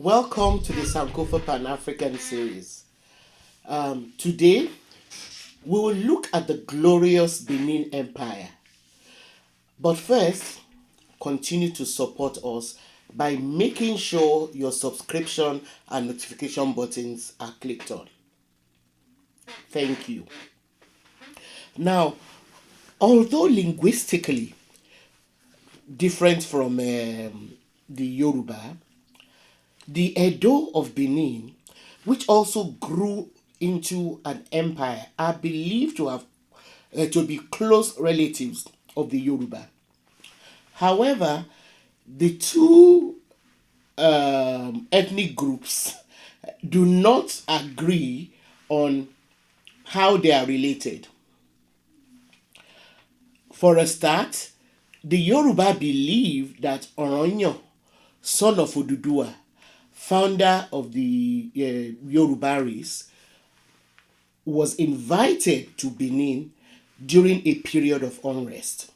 Welcome to the Sankofa Pan African series. Today, we will look at the glorious Benin Empire. But first, continue to support us by making sure your subscription and notification buttons are clicked on. Thank you. Now, although linguistically different from the Yoruba, the Edo of Benin, which also grew into an empire, are believed to be close relatives of the Yoruba. However, the two ethnic groups do not agree on how they are related. For a start, the Yoruba believe that Oronyo, son of Oduduwa, founder of the Yoruba race, was invited to Benin during a period of unrest.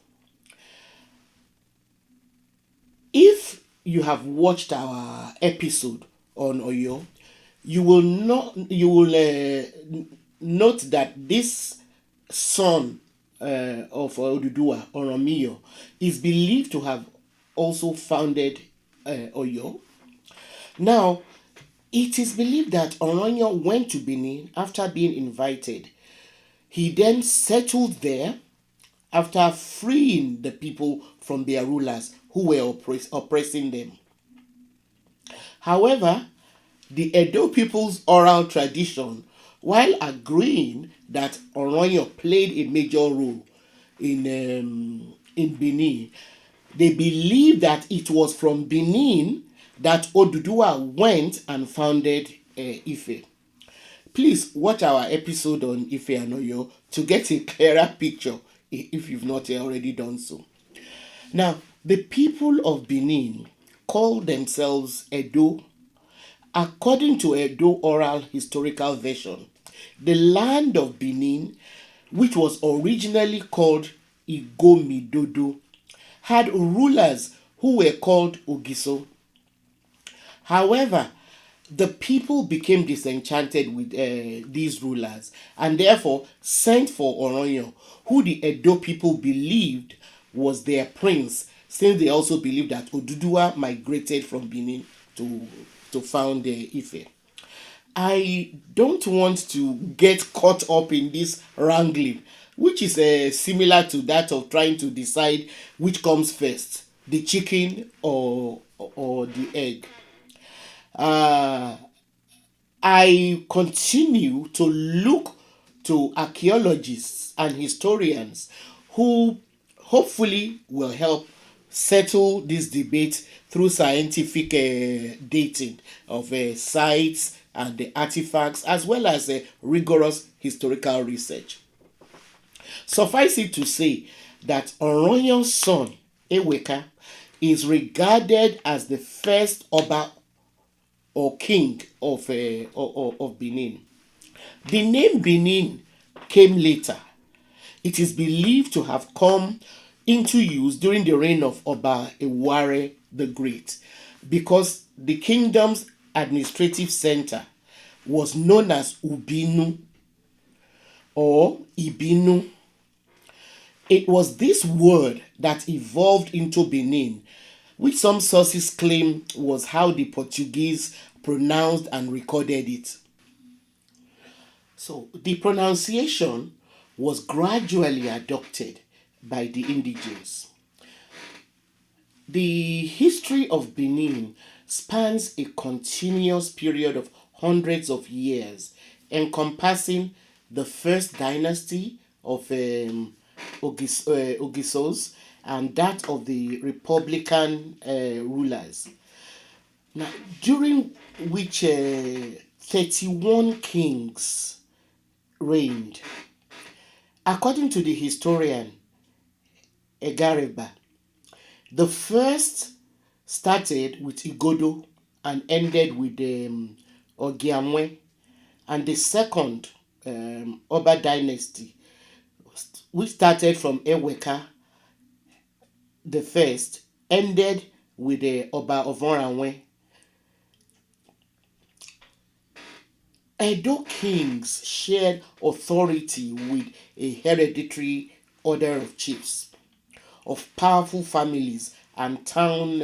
If you have watched our episode on Oyo, you will note that this son of Oduduwa, Oromiyo, is believed to have also founded Oyo. Now, it is believed that Oronyo went to Benin after being invited. He then settled there after freeing the people from their rulers who were oppressing them. However, the Edo people's oral tradition, while agreeing that Oronyo played a major role in Benin, they believe that it was from Benin that Oduduwa went and founded Ife. Please watch our episode on Ife and Oyo to get a clearer picture if you've not already done so. Now, the people of Benin call themselves Edo. According to Edo oral historical version, the land of Benin, which was originally called Igomidodo, had rulers who were called Ogiso. However, the people became disenchanted with these rulers and therefore sent for Oronyo, who the Edo people believed was their prince, since they also believed that Oduduwa migrated from Benin to found Ife. I don't want to get caught up in this wrangling, which is similar to that of trying to decide which comes first, the chicken or the egg. Uh, I continue to look to archaeologists and historians who hopefully will help settle this debate through scientific dating of sites and the artifacts, as well as rigorous historical research. Suffice it to say that Oronyo's son, Eweka, is regarded as the first Oba or king of Benin. The name Benin came later. It is believed to have come into use during the reign of Oba Eware the Great, because the kingdom's administrative center was known as Ubinu or Ibinu. It was this word that evolved into Benin, which some sources claim was how the Portuguese pronounced and recorded it. So the pronunciation was gradually adopted by the indigenes. The history of Benin spans a continuous period of hundreds of years, encompassing the first dynasty of Ogisos and that of the Republican rulers. Now, during which 31 kings reigned. According to the historian Egareba, the first started with Igodo and ended with Ogiamwe, and the second Oba dynasty, which started from Eweka the first, ended with the Oba of Oranwe. Edo kings shared authority with a hereditary order of chiefs, of powerful families and town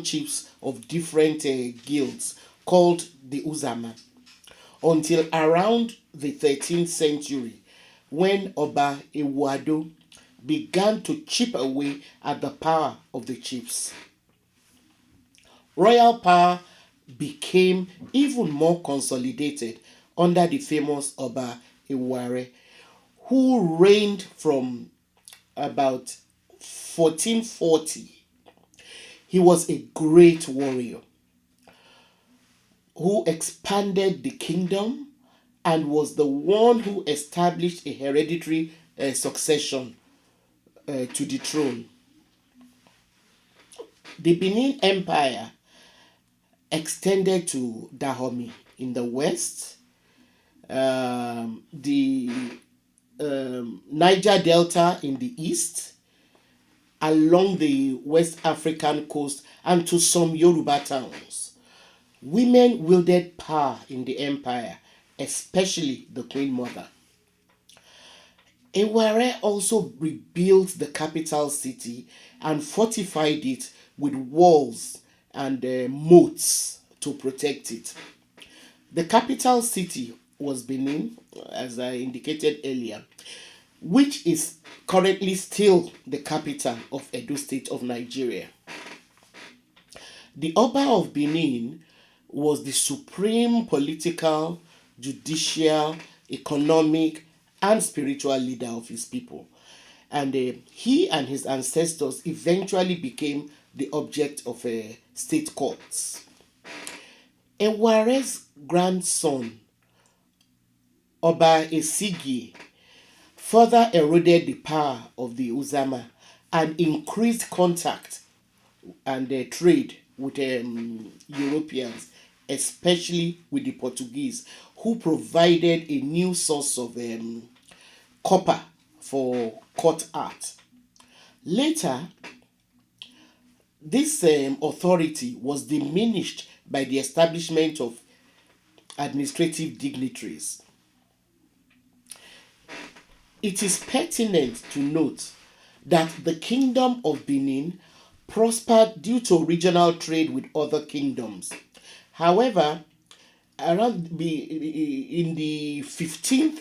chiefs of different guilds called the Uzama, until around the 13th century when Oba Ewado began to chip away at the power of the chiefs. Royal power became even more consolidated under the famous Oba Eware, who reigned from about 1440. He was a great warrior who expanded the kingdom and was the one who established a hereditary succession to the throne. The Benin Empire extended to Dahomey in the west, the Niger Delta in the east, along the West African coast, and to some Yoruba towns. Women wielded power in the empire, especially the Queen Mother. Eware also rebuilt the capital city and fortified it with walls and moats to protect it. The capital city was Benin, as I indicated earlier, which is currently still the capital of Edo State of Nigeria. The Oba of Benin was the supreme political, judicial, economic, and spiritual leader of his people. And he and his ancestors eventually became the object of state courts. Eware's grandson, Oba Esigi, further eroded the power of the Uzama and increased contact and trade with Europeans, especially with the Portuguese, who provided a new source of copper for court art. Later, this authority was diminished by the establishment of administrative dignitaries. It is pertinent to note that the Kingdom of Benin prospered due to regional trade with other kingdoms. However, in the 15th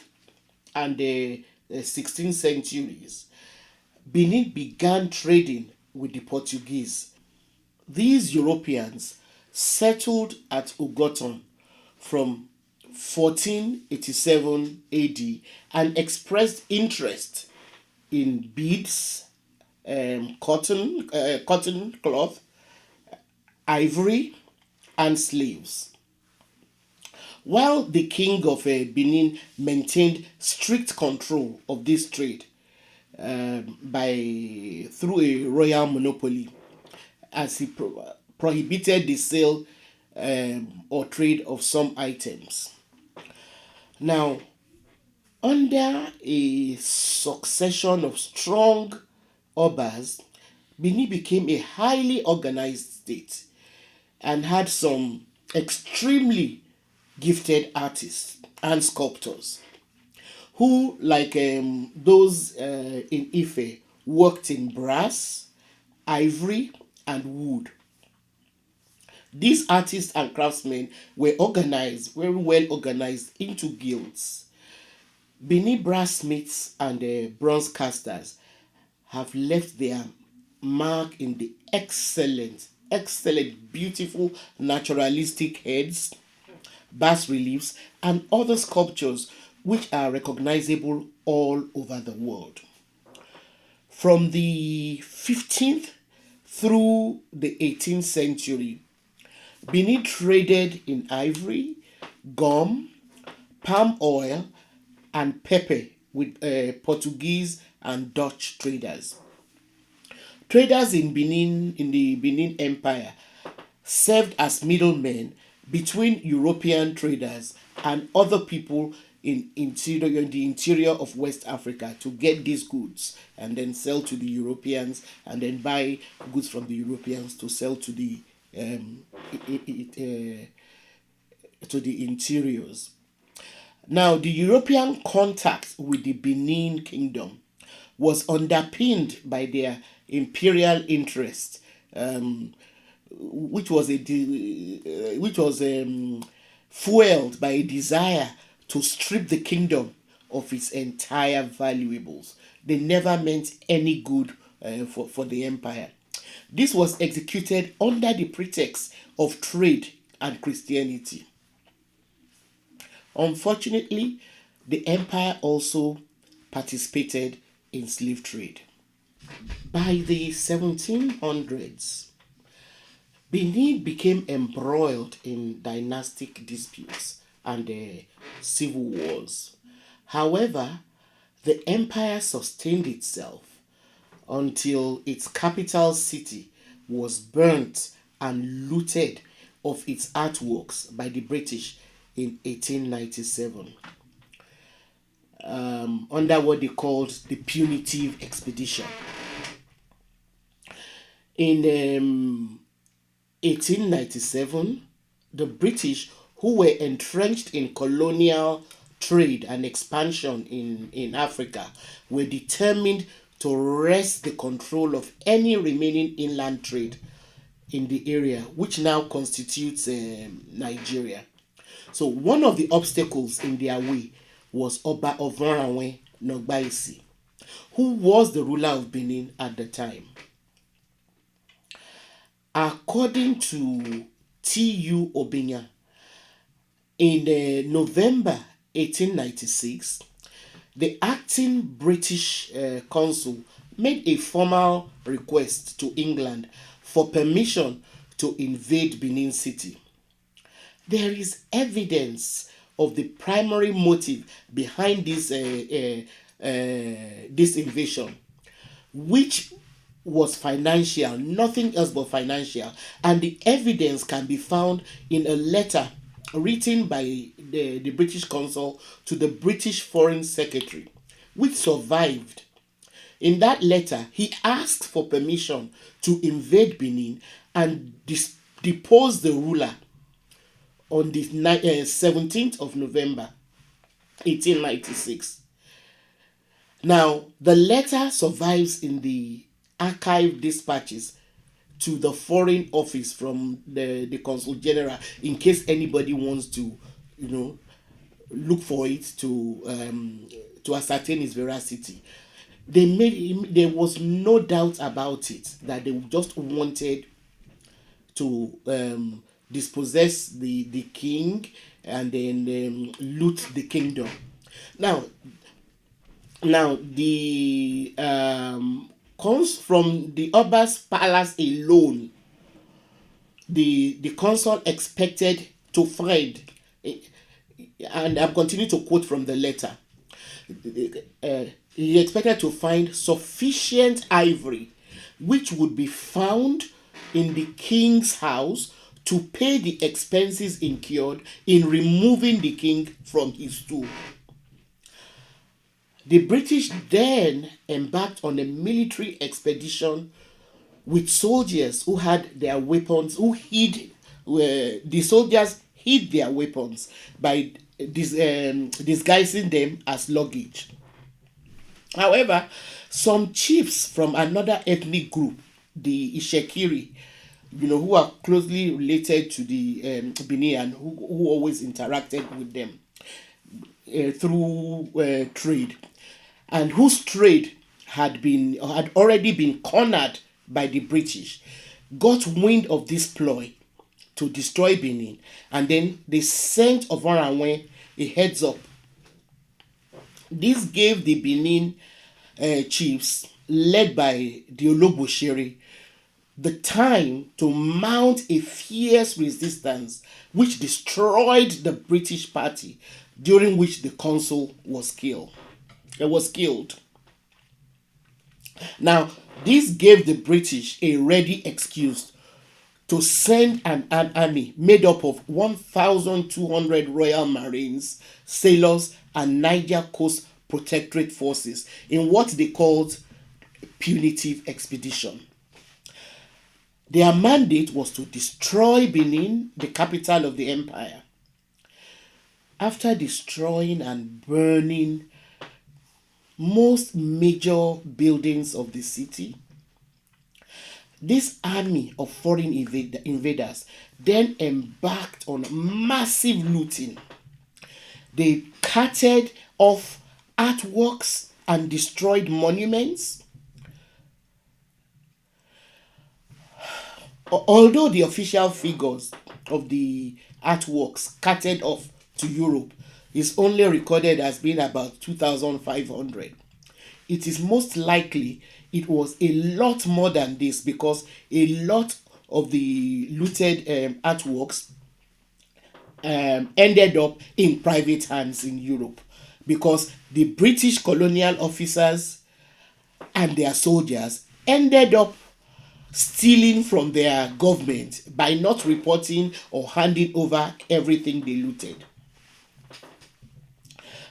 and the 16th centuries, Benin began trading with the Portuguese. These Europeans settled at Ugoton from 1487 AD and expressed interest in beads, cotton cloth, ivory, and slaves. While the king of Benin maintained strict control of this trade by through a royal monopoly, as he prohibited the sale or trade of some items. Now, under a succession of strong obas, Benin became a highly organized state and had some extremely gifted artists and sculptors who, like those in Ife, worked in brass, ivory, and wood. These artists and craftsmen were organized, very well organized, into guilds. Benin brassmiths and bronze casters have left their mark in the excellent, beautiful naturalistic heads, bas reliefs, and other sculptures which are recognizable all over the world. From the 15th through the 18th century, Benin traded in ivory, gum, palm oil, and pepper with Portuguese and Dutch traders. Traders in the Benin Empire, served as middlemen between European traders and other people in the interior of West Africa to get these goods and then sell to the Europeans and then buy goods from the Europeans to sell to the um, it, it, to the interiors. Now, the European contact with the Benin Kingdom was underpinned by their imperial interest, um, which was fueled by a desire to strip the kingdom of its entire valuables. They never meant any good for the empire. This was executed under the pretext of trade and Christianity. Unfortunately, the empire also participated in slave trade. By the 1700s, Benin became embroiled in dynastic disputes and civil wars. However, the empire sustained itself until its capital city was burnt and looted of its artworks by the British in 1897, under what they called the Punitive Expedition. In 1897, the British, who were entrenched in colonial trade and expansion in Africa, were determined to wrest the control of any remaining inland trade in the area, which now constitutes Nigeria. So one of the obstacles in their way was Oba Ovoranwe Nogbaisi, who was the ruler of Benin at the time. According to T.U. Obinya, in November 1896, the acting British consul made a formal request to England for permission to invade Benin City. There is evidence of the primary motive behind this invasion, which was financial, nothing else but financial, and the evidence can be found in a letter written by the British consul to the British Foreign Secretary, which survived. In that letter, he asked for permission to invade Benin and depose the ruler on the 17th of November 1896. Now, the letter survives in the archive dispatches to the Foreign Office from the Consul General in case anybody wants to, look for it to ascertain its veracity. There was no doubt about it that they just wanted to dispossess the king and then loot the kingdom. Now, the comes from the Oba's palace alone. The consul expected to find, and I'm continuing to quote from the letter. He expected to find sufficient ivory, which would be found in the king's house to pay the expenses incurred in removing the king from his stool. The British then embarked on a military expedition with soldiers who had their weapons, the soldiers hid their weapons by disguising them as luggage. However, some chiefs from another ethnic group, the Ishekiri, who are closely related to the Benin, who always interacted with them through trade, and whose trade had already been cornered by the British, got wind of this ploy to destroy Benin, and then they sent Ovoranwe a heads up. This gave the Benin chiefs, led by the Oloboshere, the time to mount a fierce resistance which destroyed the British party, during which the consul was killed. Now, this gave the British a ready excuse to send an army made up of 1,200 Royal Marines, sailors, and Niger Coast Protectorate forces in what they called punitive expedition. Their mandate was to destroy Benin, the capital of the empire. After destroying and burning most major buildings of the city, this army of foreign invaders then embarked on massive looting. They carted off artworks and destroyed monuments. Although the official figures of the artworks carted off to Europe is only recorded as being about 2,500, it is most likely it was a lot more than this, because a lot of the looted artworks ended up in private hands in Europe, because the British colonial officers and their soldiers ended up stealing from their government by not reporting or handing over everything they looted.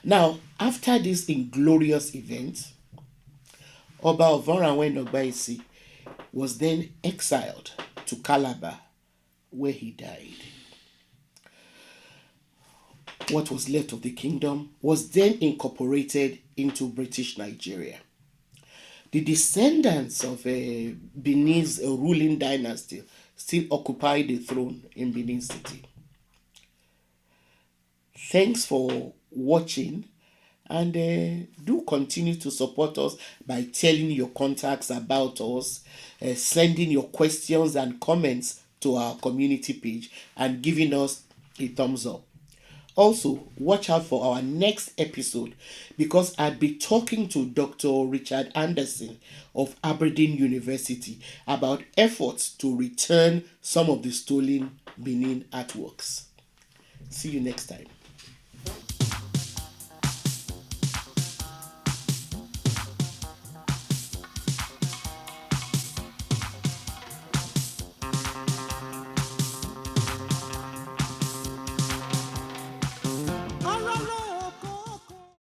Now, after this inglorious event, Oba Ovoranwen Ogbaisi was then exiled to Calabar, where he died. What was left of the kingdom was then incorporated into British Nigeria. The descendants of Benin's ruling dynasty still occupy the throne in Benin City. Thanks for watching, and do continue to support us by telling your contacts about us, sending your questions and comments to our community page, and giving us a thumbs up. Also, watch out for our next episode, because I'll be talking to Dr. Richard Anderson of Aberdeen University about efforts to return some of the stolen Benin artworks. See you next time.